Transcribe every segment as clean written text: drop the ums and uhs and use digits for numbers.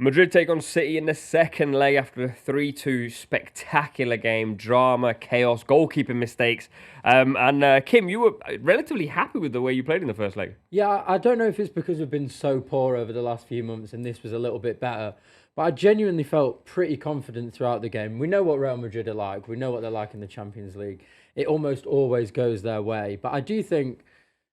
Madrid take on City in the second leg after a 3-2 spectacular game. Drama, chaos, goalkeeping mistakes. Kim, you were relatively happy with the way you played in the first leg. Yeah, I don't know if it's because we've been so poor over the last few months and this was a little bit better, but I genuinely felt pretty confident throughout the game. We know what Real Madrid are like. We know what they're like in the Champions League. It almost always goes their way. But I do think,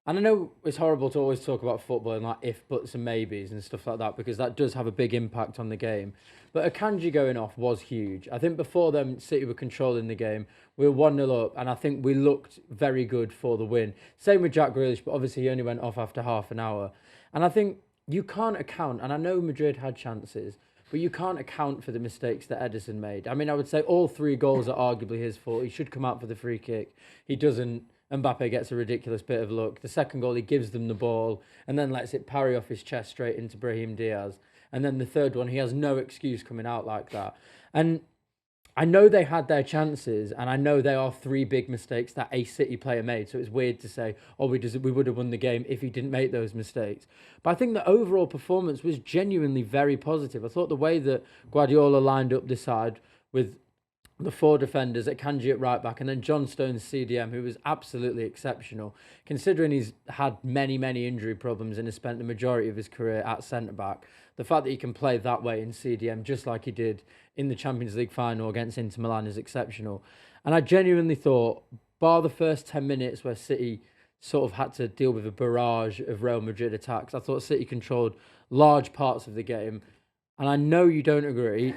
and I know it's horrible to always talk about football and like if, buts and maybes and stuff like that, because that does have a big impact on the game. But Akanji going off was huge. I think before them, City were controlling the game. We were 1-0 up, and I think we looked very good for the win. Same with Jack Grealish, but obviously he only went off after half an hour. And I think you can't account, and I know Madrid had chances, but you can't account for the mistakes that Ederson made. I mean, I would say all 3 goals are arguably his fault. He should come out for the free kick. He doesn't. Mbappe gets a ridiculous bit of luck. The second goal, he gives them the ball and then lets it parry off his chest straight into Brahim Diaz. And then the third one, he has no excuse coming out like that. And I know they had their chances, and I know there are 3 big mistakes that a City player made. So it's weird to say, oh, we would have won the game if he didn't make those mistakes. But I think the overall performance was genuinely very positive. I thought the way that Guardiola lined up this side with the 4 defenders at Kanji at right back, and then John Stones CDM, who was absolutely exceptional, considering he's had many injury problems and has spent the majority of his career at centre back. The fact that he can play that way in CDM, just like he did in the Champions League final against Inter Milan, is exceptional. And I genuinely thought, bar the first 10 minutes where City sort of had to deal with a barrage of Real Madrid attacks, I thought City controlled large parts of the game. And I know you don't agree.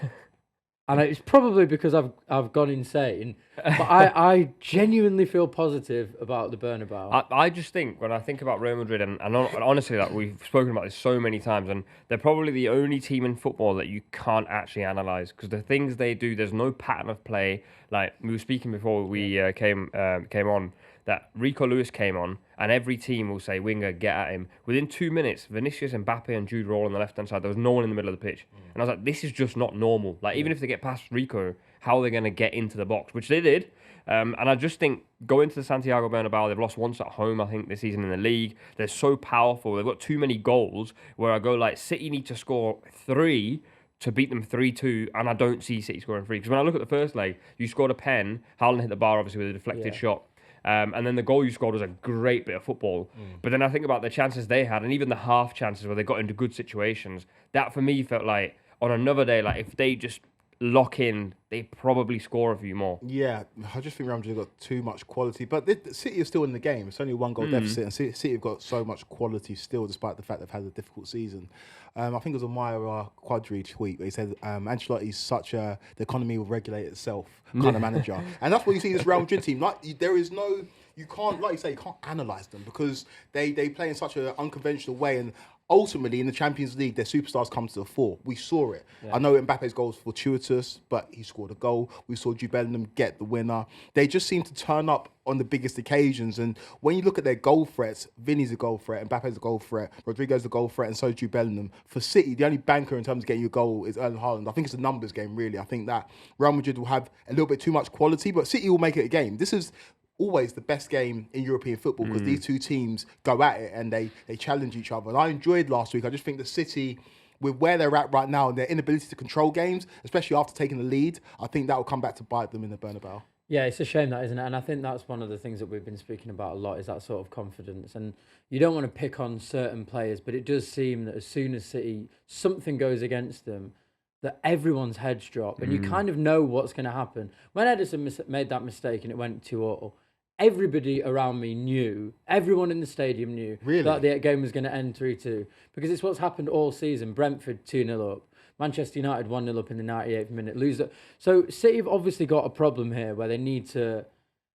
And it's probably because I've gone insane, but I genuinely feel positive about the Bernabeu. I just think, when I think about Real Madrid, and honestly, that we've spoken about this so many times, and they're probably the only team in football that you can't actually analyse, because the things they do, there's no pattern of play. Like we were speaking before we came on, that Rico Lewis came on, and every team will say, winger, get at him. Within 2 minutes, Vinicius, Mbappe and Jude were all on the left-hand side. There was no one in the middle of the pitch. And I was like, this is just not normal. Like, even if they get past Rico, how are they going to get into the box? Which they did. And I just think, going to the Santiago Bernabeu, they've lost once at home, I think, this season in the league. They're so powerful. They've got too many goals, where I go, like, City need to score 3 to beat them 3-2, and I don't see City scoring 3. Because when I look at the first leg, you scored a pen, Haaland hit the bar, obviously, with a deflected shot. And then the goal you scored was a great bit of football. But then I think about the chances they had, and even the half chances where they got into good situations. That, for me, felt like, on another day, like, if they just lock in, they probably score a few more. Yeah, I just think Real Madrid got too much quality. But the City is still in the game. It's only a 1-goal deficit, and City have got so much quality still, despite the fact they've had a difficult season. I think it was a Maya Quadri tweet where he said Ancelotti's such the economy will regulate itself kind of manager. And that's what you see in this Real Madrid team. Like, there is no, you can't, like you say, you can't analyse them, because they play in such an unconventional way. And ultimately, in the Champions League, their superstars come to the fore. We saw it. Yeah. I know Mbappe's goal was fortuitous, but he scored a goal. We saw Jude Bellingham get the winner. They just seem to turn up on the biggest occasions. And when you look at their goal threats, Vinny's a goal threat, Mbappe's a goal threat, Rodrigo's a goal threat, and so is Jude Bellingham. For City, the only banker in terms of getting your goal is Erling Haaland. I think it's a numbers game, really. I think that Real Madrid will have a little bit too much quality, but City will make it a game. This is always the best game in European football, because these two teams go at it and they challenge each other. And I enjoyed last week. I just think the City, with where they're at right now and their inability to control games, especially after taking the lead, I think that will come back to bite them in the Bernabeu. Yeah, it's a shame that, isn't it? And I think that's one of the things that we've been speaking about a lot, is that sort of confidence. And you don't want to pick on certain players, but it does seem that as soon as City, something goes against them, that everyone's heads drop, and you kind of know what's going to happen. When Ederson made that mistake and it went 2-2, everybody around me knew, everyone in the stadium knew that the game was going to end 3-2, because it's what's happened all season. Brentford 2-0 up, Manchester United 1-0 up in the 98th minute, lose it. So City have obviously got a problem here where they need to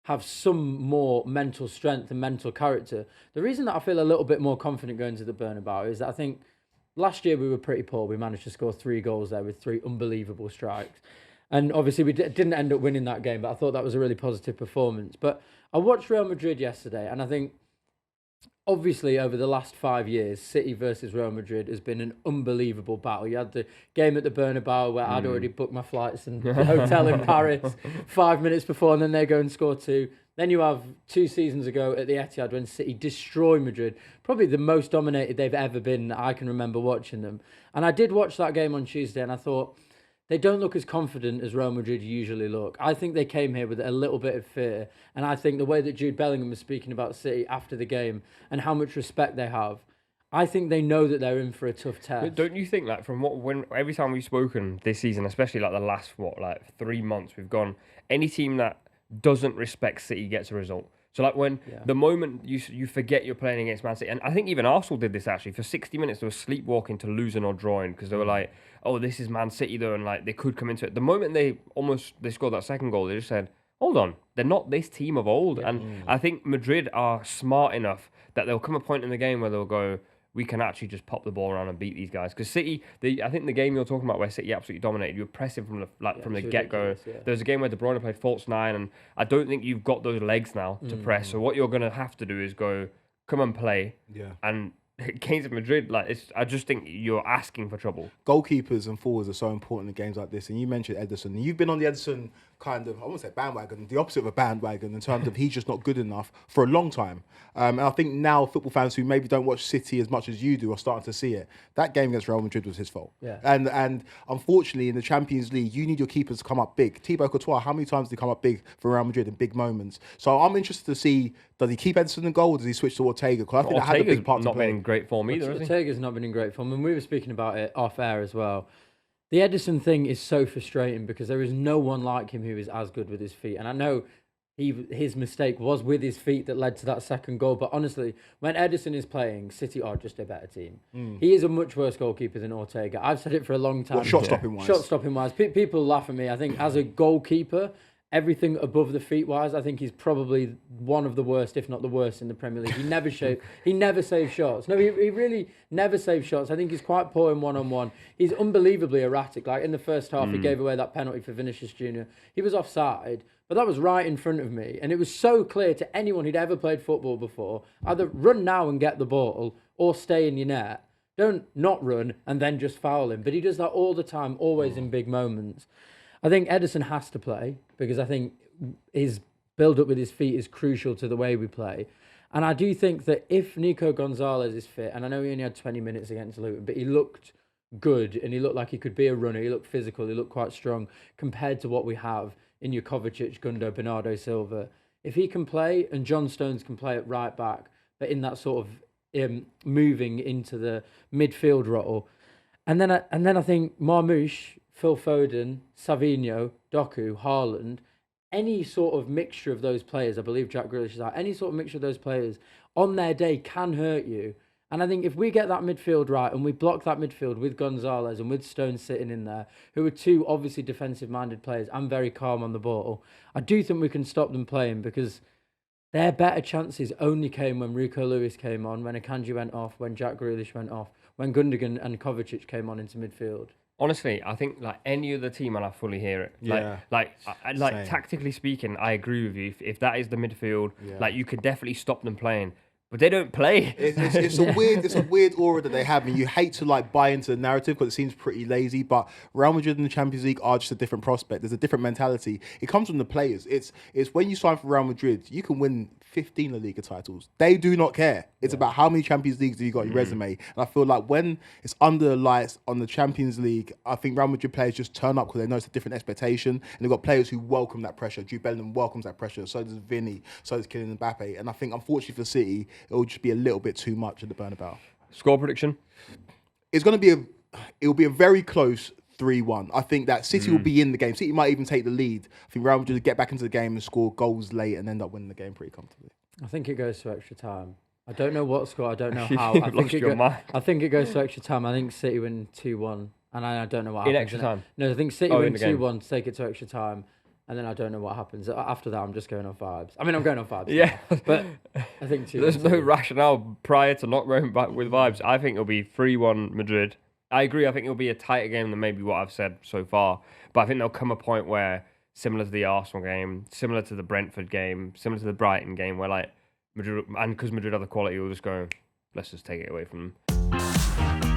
have some more mental strength and mental character. The reason that I feel a little bit more confident going to the Bernabeu is that I think last year we were pretty poor. We managed to score 3 goals there with 3 unbelievable strikes. And obviously we didn't end up winning that game, but I thought that was a really positive performance. But I watched Real Madrid yesterday, and I think, obviously, over the last 5 years, City versus Real Madrid has been an unbelievable battle. You had the game at the Bernabeu where I'd already booked my flights and the hotel in Paris 5 minutes before, and then they go and score 2. Then you have 2 seasons ago at the Etihad when City destroyed Madrid, probably the most dominated they've ever been that I can remember watching them. And I did watch that game on Tuesday and I thought, they don't look as confident as Real Madrid usually look. I think they came here with a little bit of fear. And I think the way that Jude Bellingham was speaking about City after the game and how much respect they have, I think they know that they're in for a tough test. But don't you think, like, every time we've spoken this season, especially like the last 3 months, we've gone, any team that doesn't respect City gets a result. So like when the moment you forget you're playing against Man City, and I think even Arsenal did this actually, for 60 minutes they were sleepwalking to losing or drawing because they were like, oh, this is Man City though, and like they could come into it. The moment they scored that second goal, they just said, hold on, they're not this team of old. And I think Madrid are smart enough that there'll come a point in the game where they'll go, we can actually just pop the ball around and beat these guys. Because City, I think the game you're talking about where City absolutely dominated, you were pressing from the get-go. Yeah. There was a game where De Bruyne played false 9, and I don't think you've got those legs now to press. So what you're going to have to do is go, come and play. Yeah. And against Madrid, I just think you're asking for trouble. Goalkeepers and forwards are so important in games like this. And you mentioned Ederson. You've been on the Ederson kind of, I won't say bandwagon, the opposite of a bandwagon in terms of he's just not good enough for a long time. And I think now football fans who maybe don't watch City as much as you do are starting to see it. That game against Real Madrid was his fault. Yeah. And unfortunately in the Champions League, you need your keepers to come up big. Thibaut Courtois, how many times did he come up big for Real Madrid in big moments? So I'm interested to see, does he keep Ederson in goal or does he switch to Ortega? Because I think that had a big part to not play. been in great form either, is he? Ortega's not been in great form, and we were speaking about it off air as well. The Ederson thing is so frustrating because there is no one like him who is as good with his feet. And I know his mistake was with his feet that led to that second goal. But honestly, when Ederson is playing, City are just a better team. He is a much worse goalkeeper than Ortega. I've said it for a long time. Shot stopping wise. Shot stopping wise. People laugh at me. I think as a goalkeeper, everything above the feet wise, I think he's probably one of the worst, if not the worst, in the Premier League. He never saves shots. No, he really never saves shots. I think he's quite poor in one-on-one. He's unbelievably erratic. Like in the first half, he gave away that penalty for Vinicius Jr. He was offside, but that was right in front of me. And it was so clear to anyone who'd ever played football before, either run now and get the ball or stay in your net. Don't not run and then just foul him. But he does that all the time, always in big moments. I think Ederson has to play because I think his build-up with his feet is crucial to the way we play. And I do think that if Nico Gonzalez is fit, and I know he only had 20 minutes against Luton, but he looked good and he looked like he could be a runner. He looked physical. He looked quite strong compared to what we have in your Kovacic, Gundo, Bernardo Silva. If he can play and John Stones can play at right back, but in that sort of moving into the midfield role, and then I think Marmoush, Phil Foden, Savinho, Doku, Haaland, any sort of mixture of those players, I believe Jack Grealish is out, any sort of mixture of those players on their day can hurt you. And I think if we get that midfield right and we block that midfield with Gonzalez and with Stones sitting in there, who are two obviously defensive-minded players and very calm on the ball, I do think we can stop them playing because their better chances only came when Rico Lewis came on, when Akanji went off, when Jack Grealish went off, when Gundogan and Kovacic came on into midfield. Honestly, I think like any other team, and I fully hear it. Like tactically speaking, I agree with you. If that is the midfield, like you could definitely stop them playing, but they don't play. It's a weird aura that they have, and you hate to like buy into the narrative because it seems pretty lazy. But Real Madrid in the Champions League are just a different prospect. There's a different mentality. It comes from the players. It's when you sign for Real Madrid, you can win 15 La Liga titles. They do not care. It's about how many Champions Leagues do you got on your resume. And I feel like when it's under the lights on the Champions League, I think Real Madrid players just turn up because they know it's a different expectation. And they've got players who welcome that pressure. Jude Bellingham welcomes that pressure. So does Vinny. So does Kylian Mbappe. And I think, unfortunately for City, it will just be a little bit too much at the Bernabeu. Score prediction? It will be a very close 3-1. I think that City will be in the game. City might even take the lead. I think Real Madrid will get back into the game and score goals late and end up winning the game pretty comfortably. I think it goes to extra time. I don't know what score. I don't know how. I think it goes to extra time. I think City win 2-1. And I don't know what happens. In extra time? No, I think City win 2-1 to take it to extra time. And then I don't know what happens. After that, I'm just going on vibes. I mean, I'm going on vibes. Yeah. But I think 2-1. There's no rationale prior to not going back with vibes. I think it'll be 3-1 Madrid. I agree. I think it'll be a tighter game than maybe what I've said so far. But I think there'll come a point where, similar to the Arsenal game, similar to the Brentford game, similar to the Brighton game, where like Madrid, and because Madrid have the quality, we'll just go, let's just take it away from them.